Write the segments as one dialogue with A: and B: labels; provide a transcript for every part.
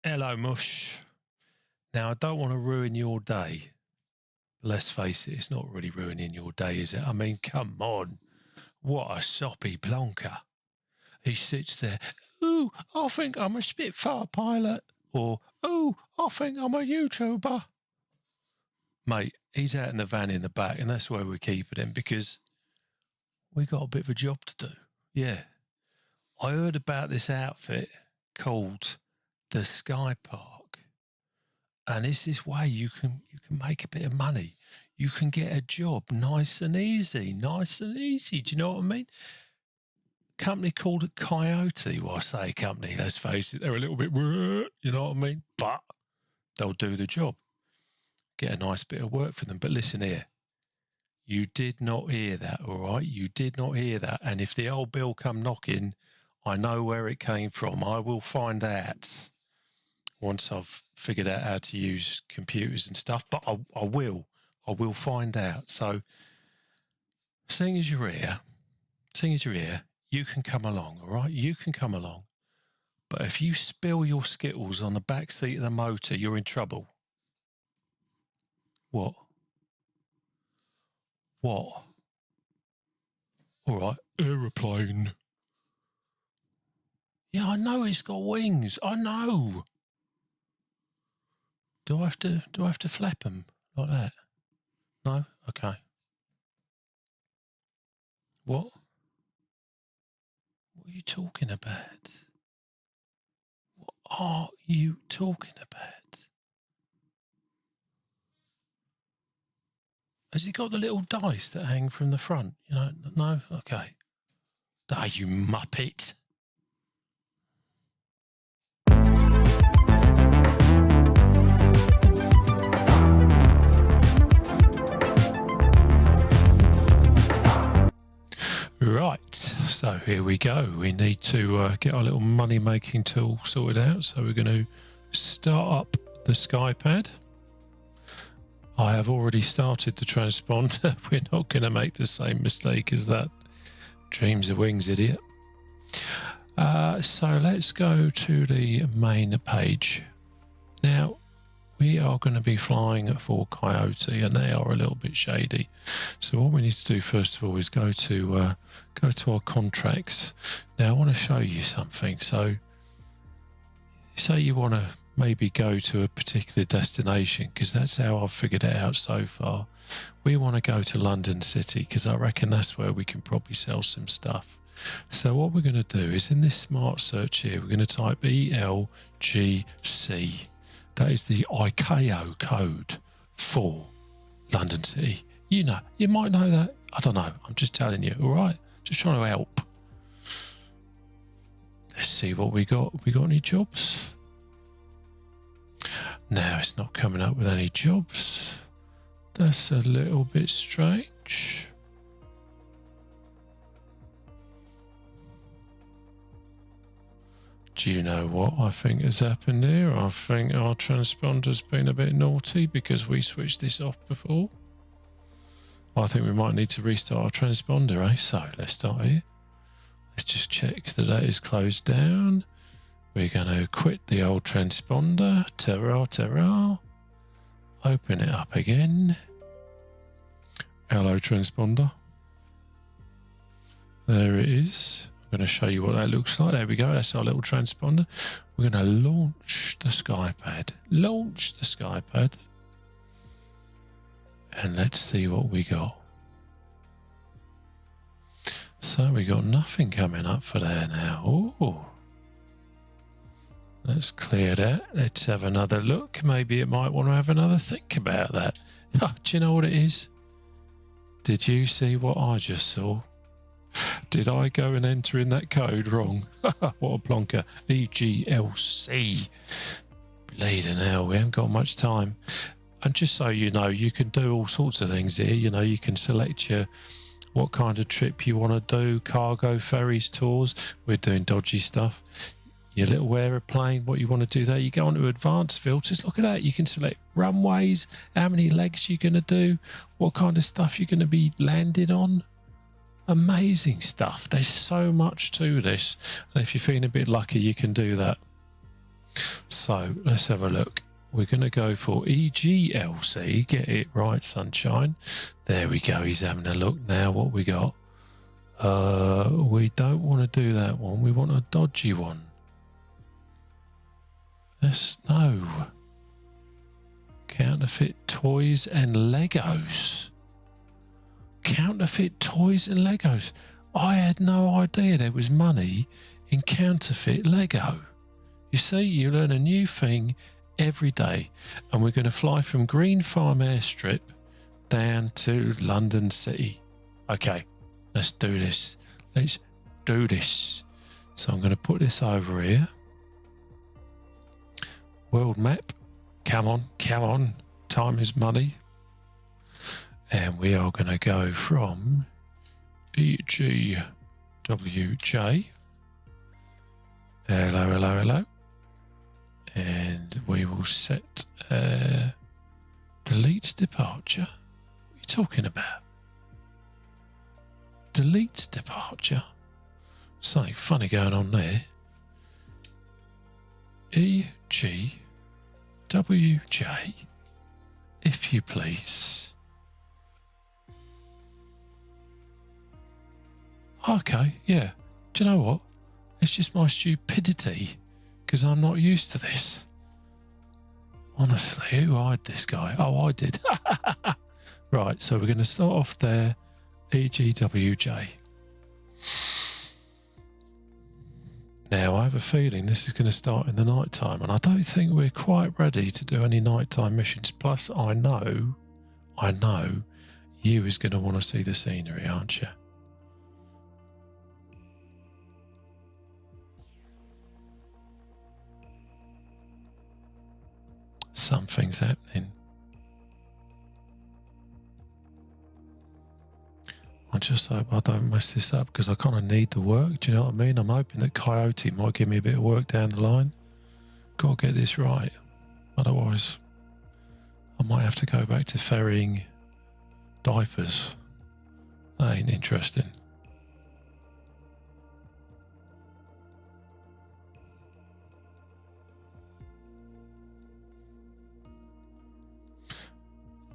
A: Hello, Mush. Now, I don't want to ruin your day. But let's face it, it's not really ruining your day, is it? I mean, come on. What a soppy plonker. He sits there, ooh, I think I'm a Spitfire pilot. Or, ooh, I think I'm a YouTuber. Mate, he's out in the van in the back, and that's where we're keeping him because we got a bit of a job to do. Yeah. I heard about this outfit called the Skypark. And it's this way you can make a bit of money. You can get a job nice and easy. Do you know what I mean? Company called Coyote. Well, I say company, let's face it, they're a little bit, you know what I mean? But they'll do the job. Get a nice bit of work for them. But listen here, you did not hear that, all right? You did not hear that. And if the old bill come knocking, I know where it came from. I will find out once I've figured out how to use computers and stuff, but I will find out. So, seeing as you're here, you can come along, all right? You can come along. But if you spill your Skittles on the back seat of the motor, you're in trouble. What? All right, aeroplane. Yeah, I know it's got wings. I know. Do I have to flap them like that? No? Okay. What? What are you talking about? What are you talking about? Has he got the little dice that hang from the front? You know, no? Okay. Ah, you muppet. Right, so here we go. We need to get our little money-making tool sorted out. So we're going to start up the Skypad. I have already started the transponder. We're not going to make the same mistake as that Dreamsofwings idiot. So let's go to the main page. Now, we are going to be flying for Coyote, and they are a little bit shady. So what we need to do first of all is go to our contracts. Now I want to show you something. So say you want to maybe go to a particular destination, because that's how I've figured it out so far. We want to go to London City because I reckon that's where we can probably sell some stuff. So what we're going to do is in this smart search here, we're going to type ELGC. That is the ICAO code for London City. You know, you might know that. I don't know. I'm just telling you, all right? Just trying to help. Let's see what we got. We got any jobs? No, it's not coming up with any jobs. That's a little bit strange. Do you know what I think has happened here? I think our transponder's been a bit naughty because we switched this off before. I think we might need to restart our transponder, eh? So let's start here. Let's just check that that is closed down. We're going to quit the old transponder. Ta-ra. Open it up again. Hello, transponder. There it is. I'm going to show you what that looks like. There we go. That's our little transponder. We're going to launch the Skypad. And let's see what we got. So we got nothing coming up for there now. Ooh. Let's clear that. Let's have another look. Maybe it might want to have another think about that. Oh, do you know what it is? Did you see what I just saw? Did I go and enter in that code wrong? What a plonker. EGLC. Bleeding hell, we haven't got much time. And just so you know, you can do all sorts of things here. You know, you can select what kind of trip you want to do. Cargo, ferries, tours. We're doing dodgy stuff. Your little aeroplane, what you want to do there. You go on to advanced filters. Look at that. You can select runways, how many legs you're going to do, what kind of stuff you're going to be landed on. Amazing stuff. There's so much to this. And if you're feeling a bit lucky, you can do that. So let's have a look. We're going to go for EGLC. Get it right, sunshine. There we go. He's having a look now. What we got? We don't want to do that one. We want a dodgy one. No. Counterfeit toys and Legos. Counterfeit toys and Legos. I had no idea there was money in counterfeit Lego. You see, you learn a new thing every day. And we're going to fly from Green Farm Airstrip down to London City. Okay, let's do this. Let's do this. So I'm going to put this over here. World map. Come on, come on. Time is money. And we are going to go from EGWJ. Hello, hello, hello. And we will set delete departure. What are you talking about? Delete departure? Something funny going on there. EGWJ, if you please. Okay, yeah. Do you know what? It's just my stupidity because I'm not used to this. Honestly, who hired this guy? Oh, I did. Right, so we're going to start off there. EGWJ. Now, I have a feeling this is going to start in the night time, and I don't think we're quite ready to do any nighttime missions. Plus, I know you is going to want to see the scenery, aren't you? Something's happening. I just hope I don't mess this up because I kind of need the work. Do you know what I mean? I'm hoping that Coyote might give me a bit of work down the line. Got to get this right. Otherwise, I might have to go back to ferrying diapers. That ain't interesting.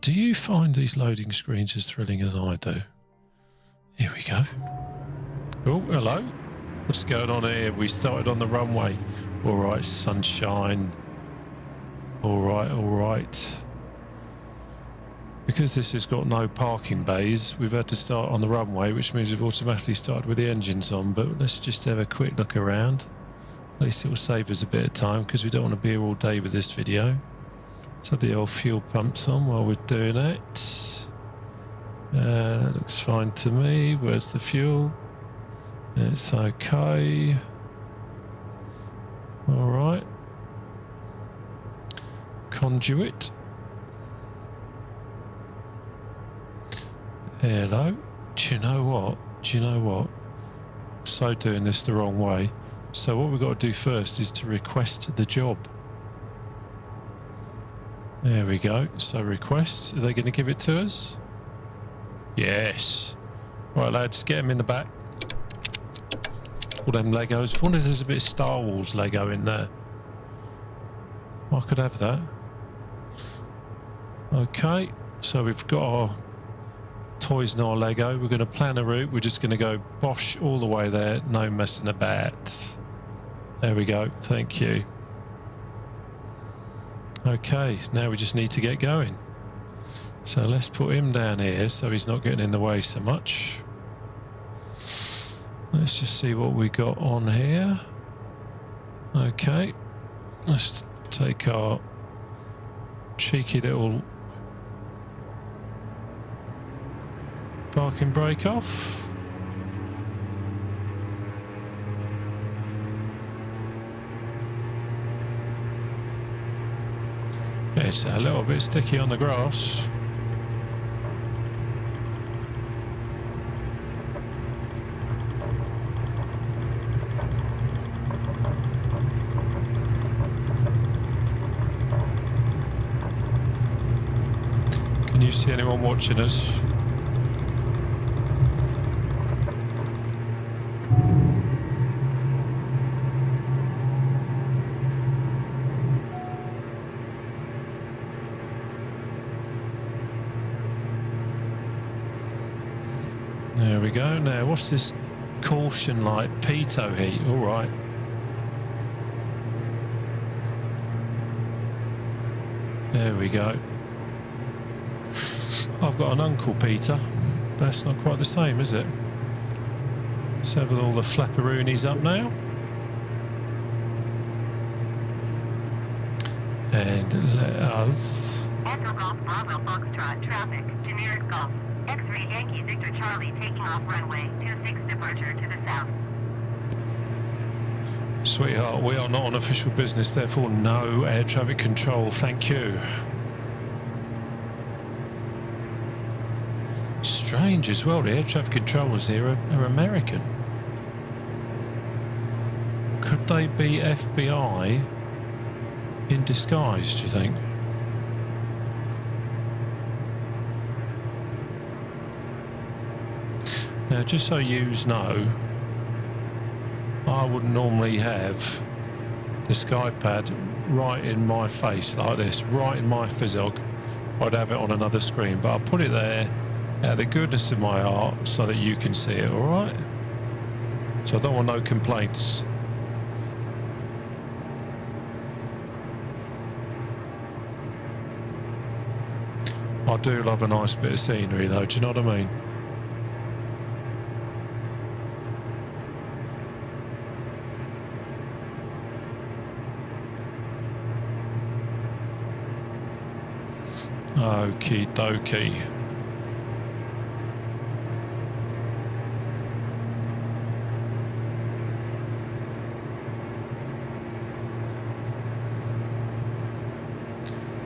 A: Do you find these loading screens as thrilling as I do? Here we go. Oh, hello. What's going on here? We started on the runway. All right, sunshine. All right, all right. Because this has got no parking bays, we've had to start on the runway, which means we've automatically started with the engines on. But let's just have a quick look around. At least it will save us a bit of time because we don't want to be here all day with this video. So the old fuel pumps on while we're doing it. That looks fine to me. Where's the fuel? It's okay. All right. Conduit. Hello. Do you know what? Do you know what? So doing this the wrong way. So what we've got to do first is to request the job. There we go. So requests. Are they going to give it to us? Yes. Right, lads, get them in the back. All them Legos. I wonder if there's a bit of Star Wars Lego in there. I could have that. Okay, so we've got our toys and our Lego. We're going to plan a route. We're just going to go bosh all the way there. No messing about. There we go. Thank you. Okay, now we just need to get going. So let's put him down here so he's not getting in the way so much. Let's just see what we got on here. Okay, let's take our cheeky little parking brake off. It's a little bit sticky on the grass. Can you see anyone watching us? There we go. Now, what's this caution light? Pitot heat. All right. There we go. I've got an Uncle Peter. That's not quite the same, is it? Let's have all the flapperoonies up now. And let us...
B: Echo Golf Bravo Foxtrot traffic, generic Golf. X-ray Yankee Victor Charlie taking off runway 26 departure to the south.
A: Sweetheart, we are not on official business, therefore no air traffic control, thank you. Strange as well, the air traffic controllers here are American. Could they be FBI in disguise, do you think? Now, just so you know, I would normally have the Skypad right in my face like this, right in my physog. I'd have it on another screen, but I'll put it there out of the goodness of my heart so that you can see it, alright? So I don't want no complaints. I do love a nice bit of scenery though, do you know what I mean? Okie dokie.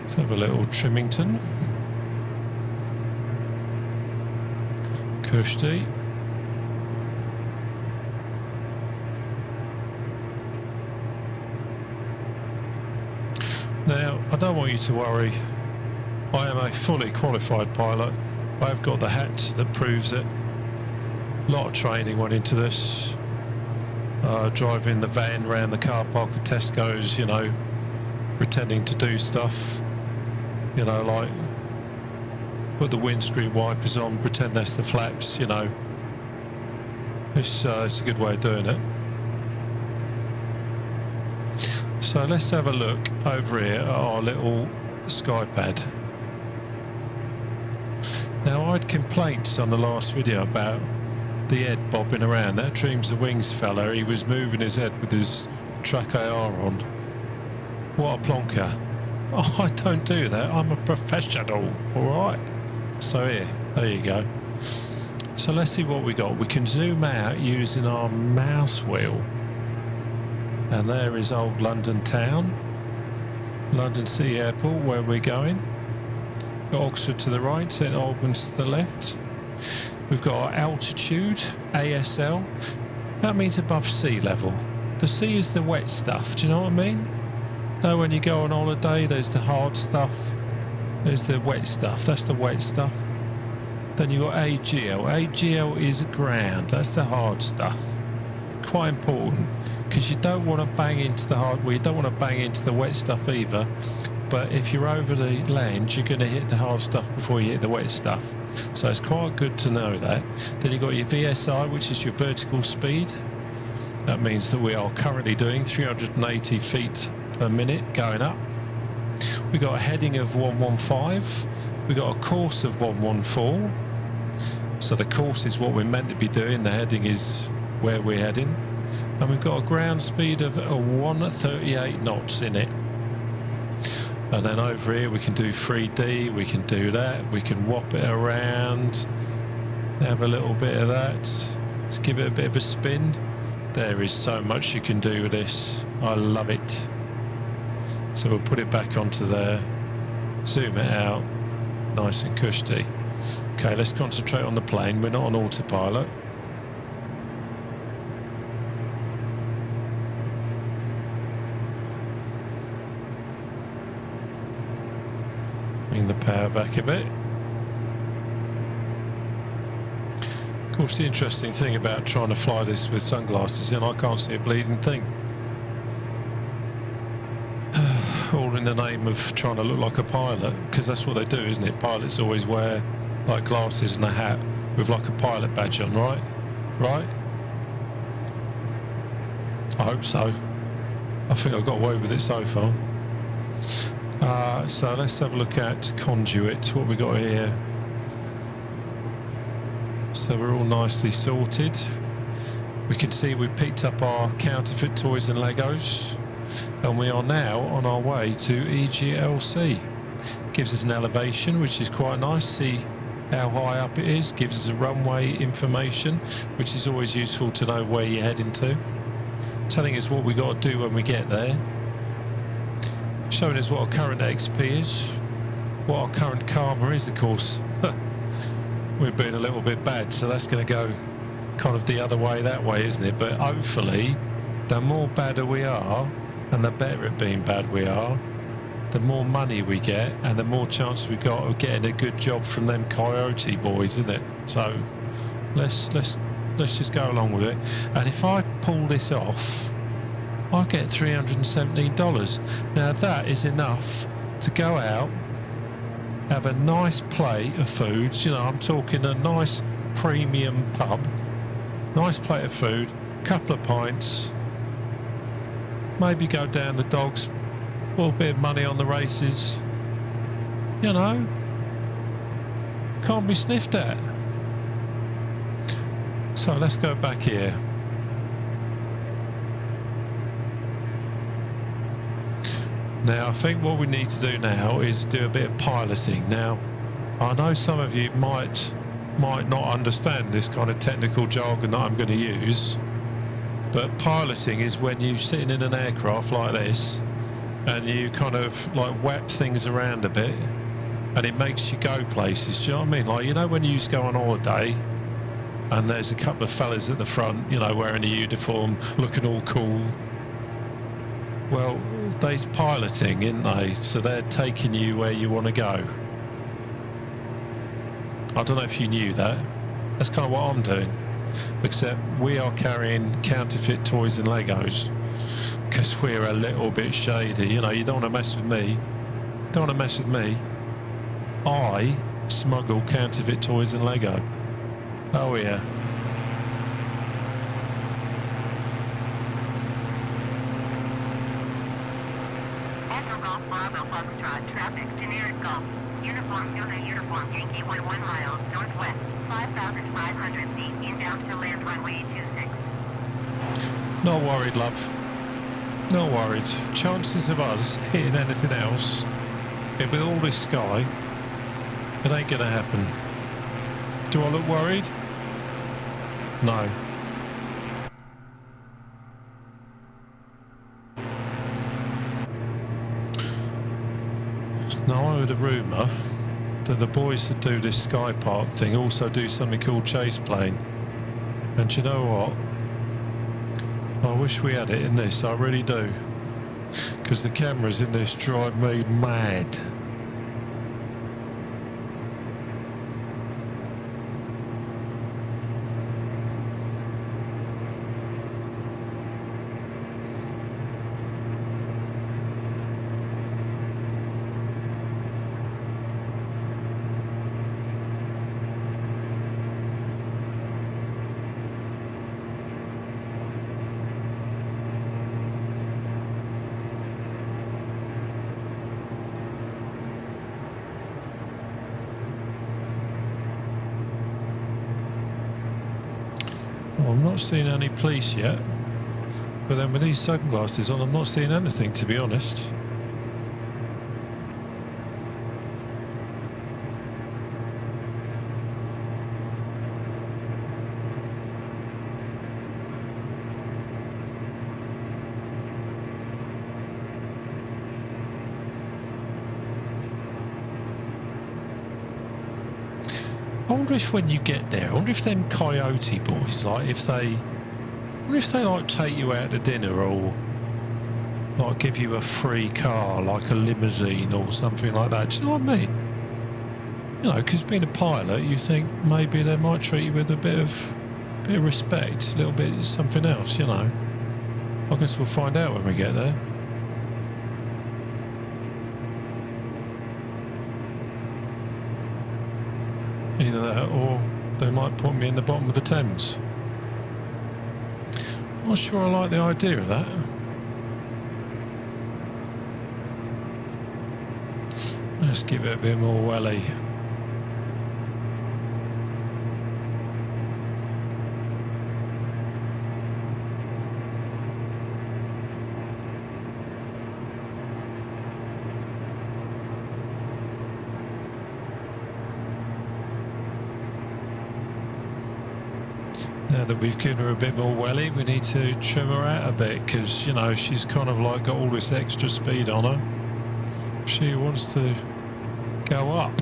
A: Let's have a little Trimmington. Coyote. Now, I don't want you to worry. I am a fully qualified pilot. I have got the hat that proves it. A lot of training went into this. Driving the van around the car park at Tesco's, you know, pretending to do stuff. You know, like put the windscreen wipers on, pretend that's the flaps, you know. It's a good way of doing it. So let's have a look over here at our little Skypad. Now, I had complaints on the last video about the head bobbing around. That Dreamsofwings fella, he was moving his head with his track AR on. What a plonker. Oh, I don't do that. I'm a professional, alright? So here, there you go. So let's see what we got. We can zoom out using our mouse wheel. And there is old London town. London City Airport, where we're going. Got Oxford to the right, St Albans to the left. We've got our altitude, ASL. That means above sea level. The sea is the wet stuff, do you know what I mean? Now when you go on holiday, there's the hard stuff. There's the wet stuff, that's the wet stuff. Then you've got AGL. AGL is ground, that's the hard stuff. Quite important, because you don't want to bang into the hard, well, you don't want to bang into the wet stuff either. But if you're over the land, you're going to hit the hard stuff before you hit the wet stuff. So it's quite good to know that. Then you've got your VSI, which is your vertical speed. That means that we are currently doing 380 feet per minute going up. We've got a heading of 115. We've got a course of 114. So the course is what we're meant to be doing. The heading is where we're heading. And we've got a ground speed of 138 knots in it. And then over here we can do 3D, we can do that, we can whop it around, have a little bit of that, let's give it a bit of a spin. There is so much you can do with this, I love it. So we'll put it back onto there, zoom it out, nice and cushy. Okay, let's concentrate on the plane, we're not on autopilot. Bring the power back a bit. Of course, the interesting thing about trying to fly this with sunglasses in, I can't see a bleeding thing. All in the name of trying to look like a pilot, because that's what they do, isn't it? Pilots always wear like glasses and a hat with like a pilot badge on, right? Right? I hope so. I think I've got away with it so far. So let's have a look at conduit, what we got here. So we're all nicely sorted. We can see we've picked up our counterfeit toys and Legos, and we are now on our way to EGLC. Gives us an elevation, which is quite nice. See how high up it is. Gives us a runway information, which is always useful to know where you're heading to. Telling us what we got to do when we get there. Showing us what our current XP is. What our current karma is, of course. We've been a little bit bad, so that's going to go kind of the other way that way, isn't it? But hopefully, the more badder we are, and the better at being bad we are, the more money we get, and the more chance we got of getting a good job from them Coyote boys, isn't it? So let's just go along with it. And if I pull this off, I get $317. Now that is enough to go out, have a nice plate of foods. You know, I'm talking a nice premium pub, nice plate of food, couple of pints, maybe go down the dogs, a little bit of money on the races. You know, can't be sniffed at. So let's go back here. Now I think what we need to do now is do a bit of piloting. Now I know some of you might not understand this kind of technical jargon that I'm going to use, but piloting is when you're sitting in an aircraft like this and you kind of like whap things around a bit and it makes you go places. Do you know what I mean? Like, you know, when you used to go on holiday and there's a couple of fellas at the front, you know, wearing a uniform, looking all cool. Well, they's piloting, isn't they? So they're taking you where you want to go. I don't know if you knew that. That's kind of what I'm doing. Except we are carrying counterfeit toys and Legos because we're a little bit shady. You know, you don't want to mess with me. Don't want to mess with me. I smuggle counterfeit toys and Lego. Oh yeah.
B: Echo Golf Bravo Foxtrot traffic, generic Golf. Uniform Delta Uniform Yankee 11 miles northwest, 5,500 feet inbound to land runway 26.
A: Not worried, love. Not worried. Chances of us hitting anything else, with all this sky, it ain't gonna happen. Do I look worried? No. Now I heard a rumour that the boys that do this Skypark thing also do something called chase plane. And do you know what? I wish we had it in this, I really do. Because the cameras in this drive me mad. Well, I'm not seeing any police yet, but then with these sunglasses on I'm not seeing anything, to be honest. I wonder if when you get there, I wonder if them Coyote boys, like if they like take you out to dinner or like give you a free car, like a limousine or something like that. Do you know what I mean? You know, because being a pilot, you think maybe they might treat you with a bit of respect, a little bit something else, you know. I guess we'll find out when we get there. Either that or They might put me in the bottom of the Thames. Not sure I like the idea of that. Let's give it a bit more welly. Now that we've given her a bit more welly, we need to trim her out a bit because, you know, she's kind of like got all this extra speed on her. She wants to go up.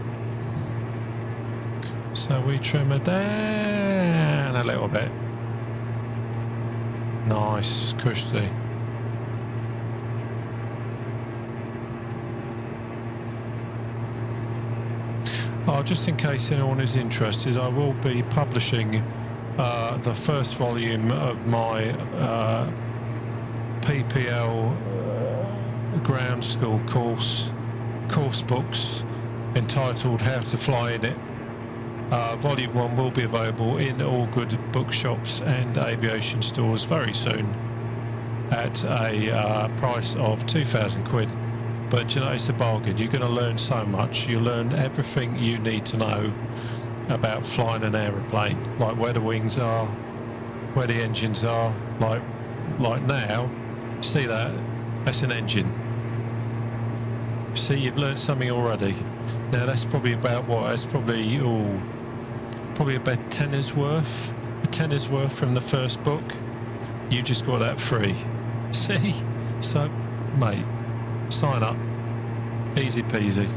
A: So we trim her down a little bit. Nice, cushy. Oh, just in case anyone is interested, I will be publishing the first volume of my PPL ground school course books entitled How to Fly in It. Volume 1 will be available in all good bookshops and aviation stores very soon at a price of 2,000 quid. But you know, it's a bargain. You're going to learn so much. You learn everything you need to know about flying an aeroplane, like where the wings are, where the engines are. Like now, see that? That's an engine. See, you've learned something already. Now that's probably about what? That's probably about a tenner's worth from the first book. You just got that free. See? So, mate, sign up. Easy peasy.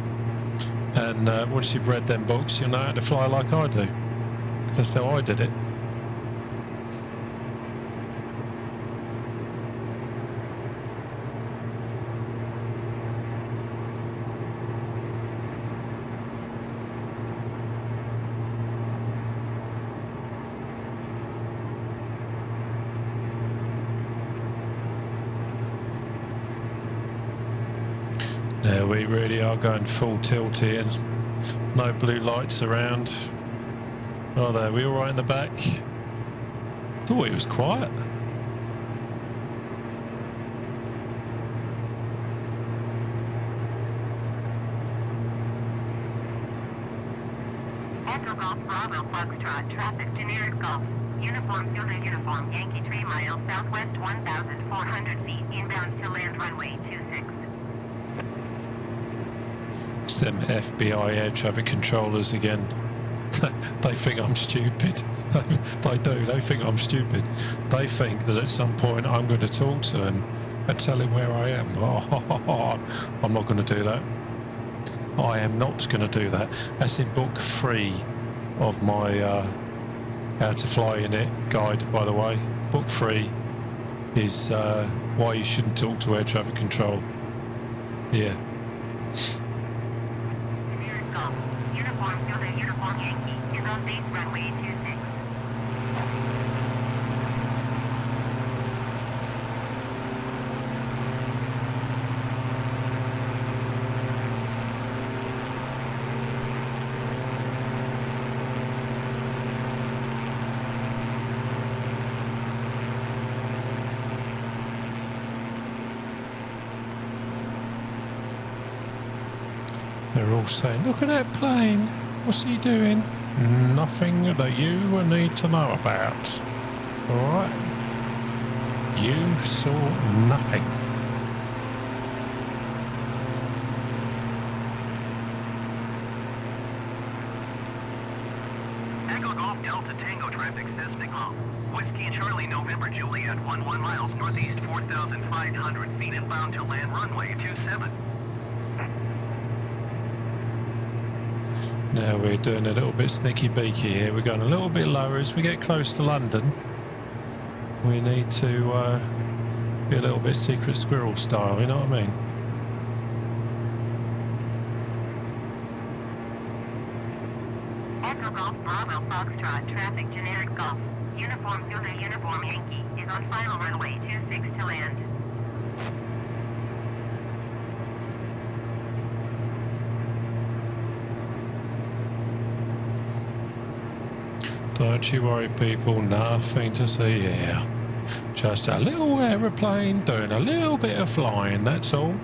A: And once you've read them books, you'll know how to fly like I do. Because that's how I did it. There we really are going full tilt here. No blue lights around. Oh, there, we all right in the back? Thought it was quiet.
B: Echo Golf Bravo Foxtrot traffic generic Golf. Uniform Zulu Uniform Yankee 3 miles southwest 1,400 feet inbound to land runway 26.
A: It's them FBI air traffic controllers again. They think I'm stupid. They do. They think I'm stupid. They think that at some point I'm going to talk to him and tell him where I am. Oh, I'm not going to do that. I am not going to do that. That's in book 3 of my How to Fly in It guide, by the way. Book 3 is why you shouldn't talk to air traffic control. Yeah.
B: Uniform Zulu Uniform Yankee is on base runway 26.
A: They're all saying, look at that plane. What's he doing? Nothing that you will need to know about. Alright? You saw nothing.
C: Echo Golf Delta Tango traffic says signal. Whiskey Charlie November Juliet 11 miles northeast 4,500 feet inbound to land runway 27.
A: Now we're doing a little bit sneaky beaky here. We're going a little bit lower as we get close to London. We need to be a little bit secret squirrel style, you know what I mean?
B: Echo Golf Bravo Foxtrot traffic generic Golf. Uniform Zulu Uniform Yankee is on final runway 26 to land.
A: Don't you worry, people, nothing to see here. Just a little aeroplane doing a little bit of flying, that's all.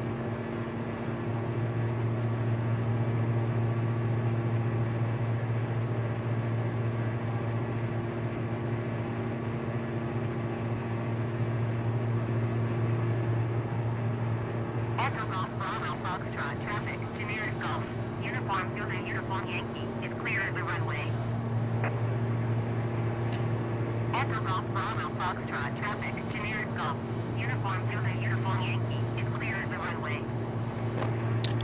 B: Echo Golf Bravo Foxtrot traffic, generic Golf, uniform Zulu uniform Yankee is clear of the runway. Echo Golf Bravo Foxtrot traffic, generic Golf, uniform Zulu uniform Yankee is clear of the runway.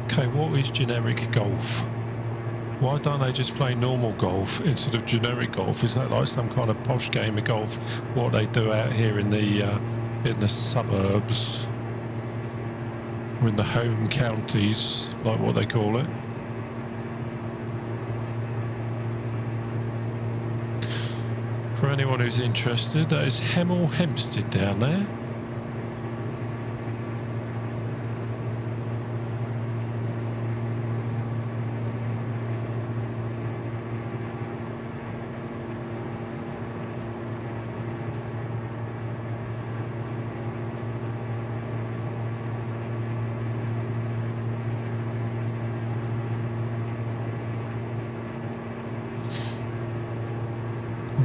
A: Okay, what is generic golf? Why don't they just play normal golf instead of generic golf? Is that like some kind of posh game of golf? What they do out here in the suburbs, or in the home counties, like what they call it? For anyone who's interested, that is Hemel Hempstead down there.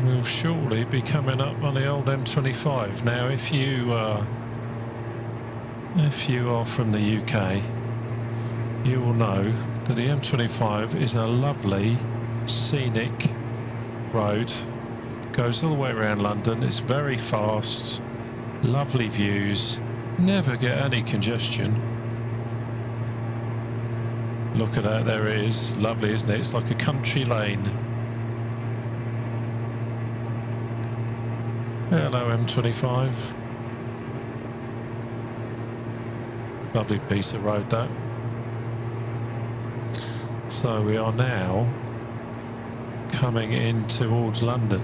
A: We'll shortly be coming up on the old M25. Now, if you are from the UK, you will know that the M25 is a lovely, scenic road. It goes all the way around London. It's very fast, lovely views, never get any congestion. Look at that, there it is. Lovely, isn't it? It's like a country lane. Hello M25. Lovely piece of road that. So we are now coming in towards London.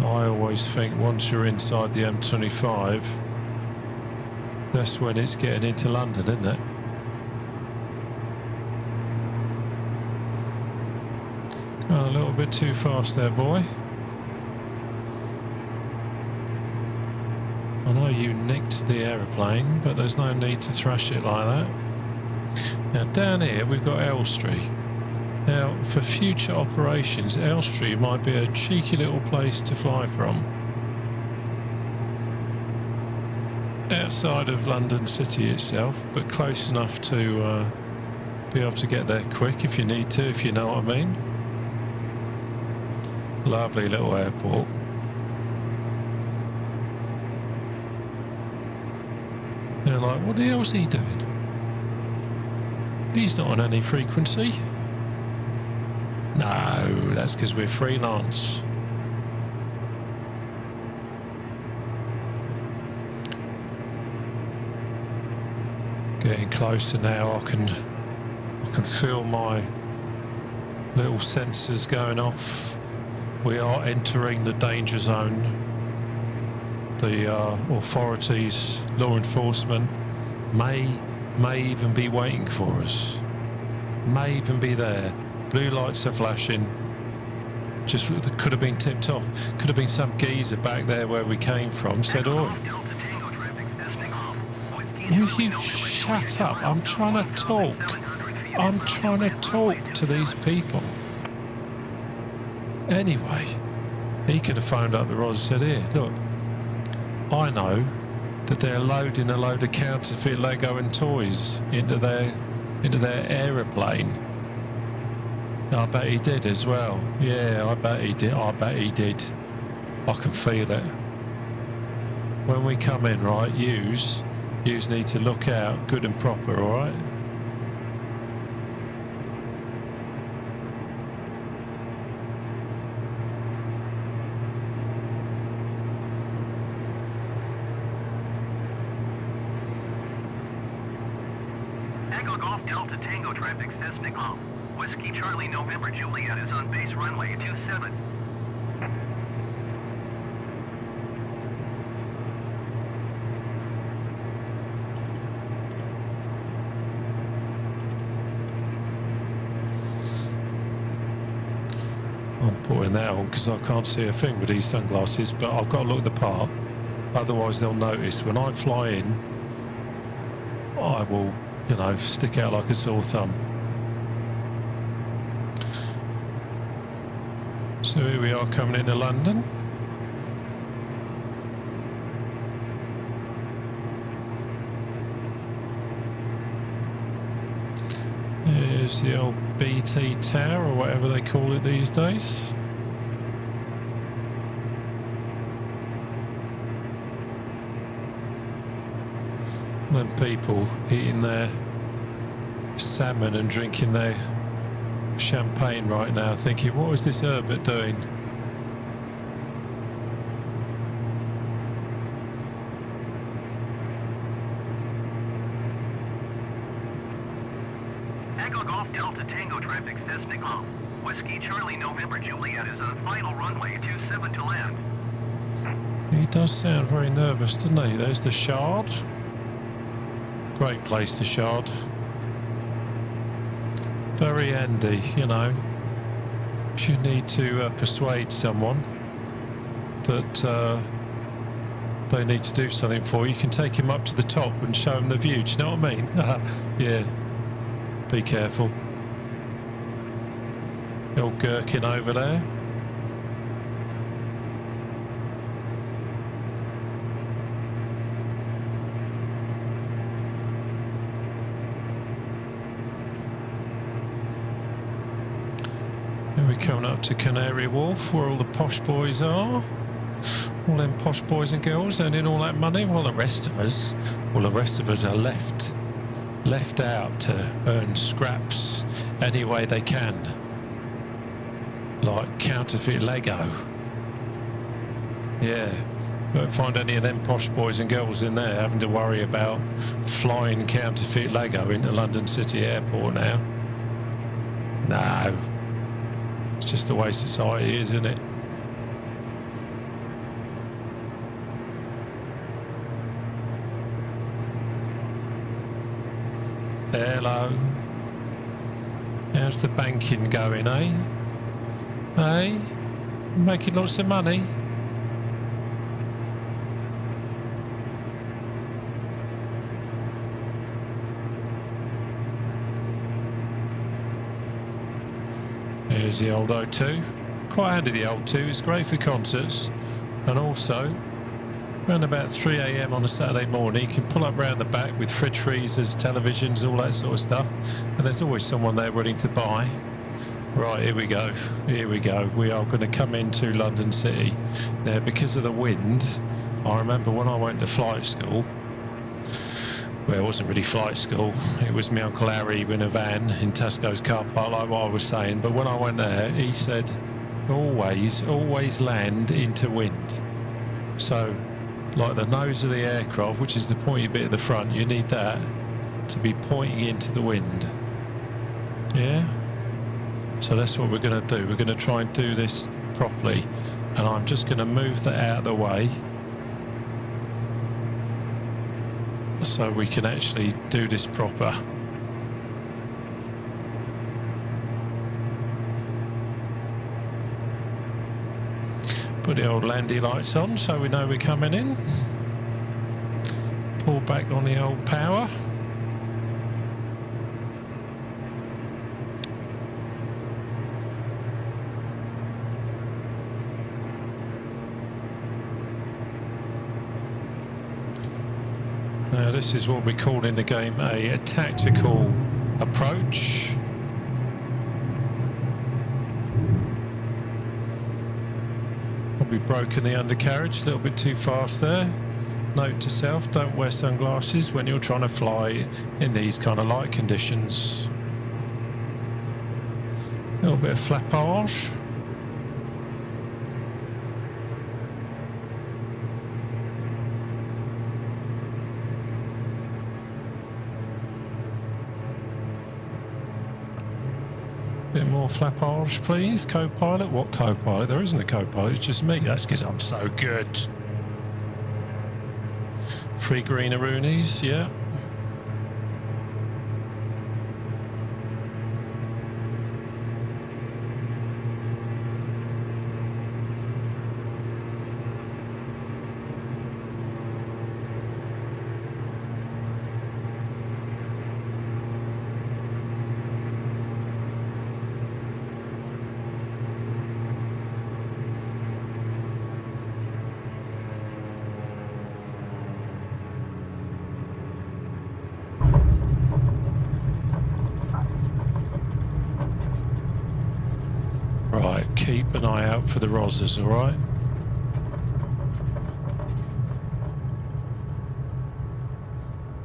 A: I always think once you're inside the M25, that's when it's getting into London, isn't it? Going a little bit too fast there, boy. I know you nicked the aeroplane, but there's no need to thrash it like that. Now down here we've got Elstree. Now for future operations, Elstree might be a cheeky little place to fly from. Outside of London City itself, but close enough to be able to get there quick if you need to, if you know what I mean. Lovely little airport. They're like, what the hell's he doing? He's not on any frequency. No, that's because we're freelance. Getting closer now, I can feel my little sensors going off. We are entering the danger zone. The authorities, law enforcement, may even be waiting for us. May even be there. Blue lights are flashing. Just could have been tipped off. Could have been some geezer back there where we came from. Said, "Oh, will you shut up? I'm trying to talk. I'm trying to talk to these people." Anyway, he could have phoned up the Roz and said, "Here, look, I know that they're loading a load of counterfeit Lego and toys into their aeroplane." I bet he did as well. Yeah, I bet he did. I bet he did. I can feel it. When we come in, right, yous need to look out good and proper, all right?
C: Echo Golf Delta Tango traffic says off. Whiskey Charlie November Juliet is on base runway 27.
A: turn that on because I can't see a thing with these sunglasses, but I've got to look the part, otherwise they'll notice. When I fly in, I will, you know, stick out like a sore thumb. So here we are coming into London. Here's the old BT Tower, or whatever they call it these days. And then people eating their salmon and drinking their champagne right now, thinking, what is this Herbert doing?
C: Echo Golf Delta Tango traffic Cessna. Whiskey Charlie November Juliet is on final runway 27 to land.
A: He does sound very nervous, doesn't he? There's the Shard. Great place, the Shard. Very handy, you know. If you need to persuade someone that they need to do something for you, you can take him up to the top and show him the view. Do you know what I mean? Yeah. Be careful. The old gherkin over there. Here we're coming up to Canary Wharf, where all the posh boys are. All them posh boys and girls earning all that money, while the rest of us, are left out to earn scraps any way they can, like counterfeit Lego. Yeah, won't find any of them posh boys and girls in there having to worry about flying counterfeit Lego into London City Airport now. No, it's just the way society is, isn't it? Hello. How's the banking going, eh? Hey? Making lots of money? Here's the old O2. Quite handy, the old 2. It's great for concerts. And also, around about 3 AM on a Saturday morning, you can pull up round the back with fridge freezers, televisions, all that sort of stuff. And there's always someone there willing to buy. Right, here we go. Here we go. We are going to come into London City. Now, because of the wind, I remember when I went to flight school, well, it wasn't really flight school. It was my Uncle Harry in a van in Tesco's car park, like what I was saying. But when I went there, he said, always land into wind. So, like the nose of the aircraft, which is the pointy bit at the front, you need that to be pointing into the wind. Yeah? So that's what we're going to do. We're going to try and do this properly. And I'm just going to move that out of the way so we can actually do this proper. Put the old landy lights on so we know we're coming in. Pull back on the old power. Now this is what we call in the game a tactical approach. Probably broken the undercarriage a little bit too fast there. Note to self, don't wear sunglasses when you're trying to fly in these kind of light conditions. A little bit of flappage. Bit more flappage, please. Co-pilot? What co-pilot? There isn't a co-pilot, it's just me. That's because I'm so good. 3 greeneroonies, yeah. keep an eye out for the Rozzers, all right?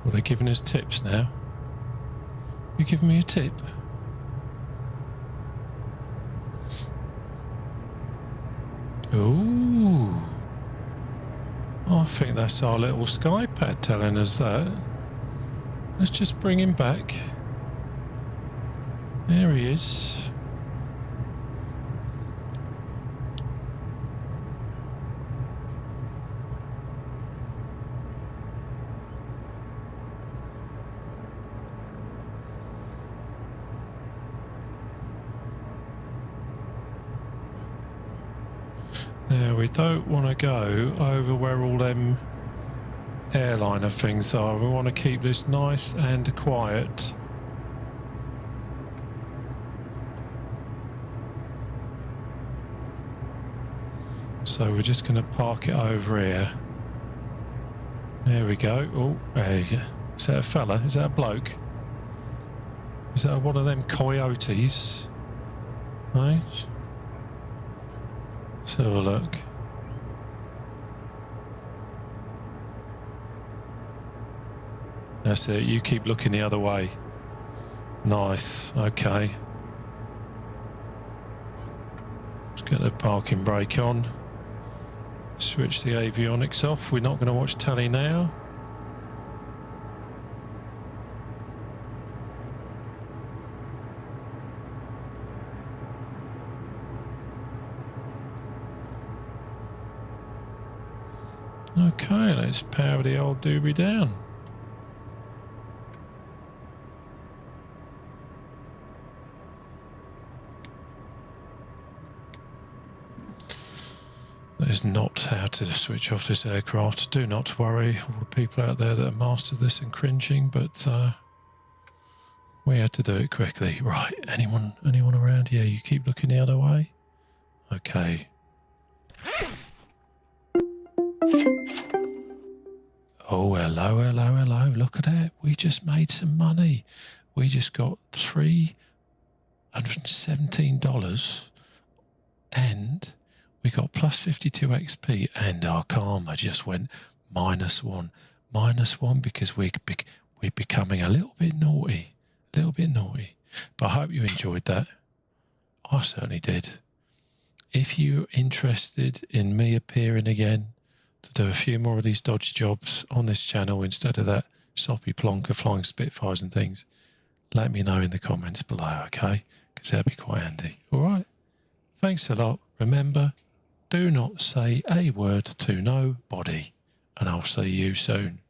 A: Well, they're giving us tips now. You giving me a tip? Ooh. I think that's our little Skypad telling us that. Let's just bring him back. There he is. Now, we don't want to go over where all them airliner things are. We want to keep this nice and quiet. So we're just going to park it over here. There we go. Oh, there you go. Is that a fella? Is that a bloke? Is that one of them coyotes? Right. Let's have a look. That's it. You keep looking the other way. Nice. Okay. Let's get the parking brake on. Switch the avionics off. We're not going to watch telly now. Okay, let's power the old doobie down. That is not how to switch off this aircraft. Do not worry, all the people out there that have mastered this and cringing, but we had to do it quickly. Right, anyone around? Yeah, you keep looking the other way. Okay. Oh, hello. Look at that. We just made some money. We just got $317 and we got plus 52 XP, and our karma just went -1. -1 because we're becoming a little bit naughty. But I hope you enjoyed that. I certainly did. If you're interested in me appearing again to do a few more of these dodgy jobs on this channel instead of that soppy plonker flying Spitfires and things, let me know in the comments below, okay? Because that'd be quite handy. All right. Thanks a lot. Remember, do not say a word to nobody, and I'll see you soon.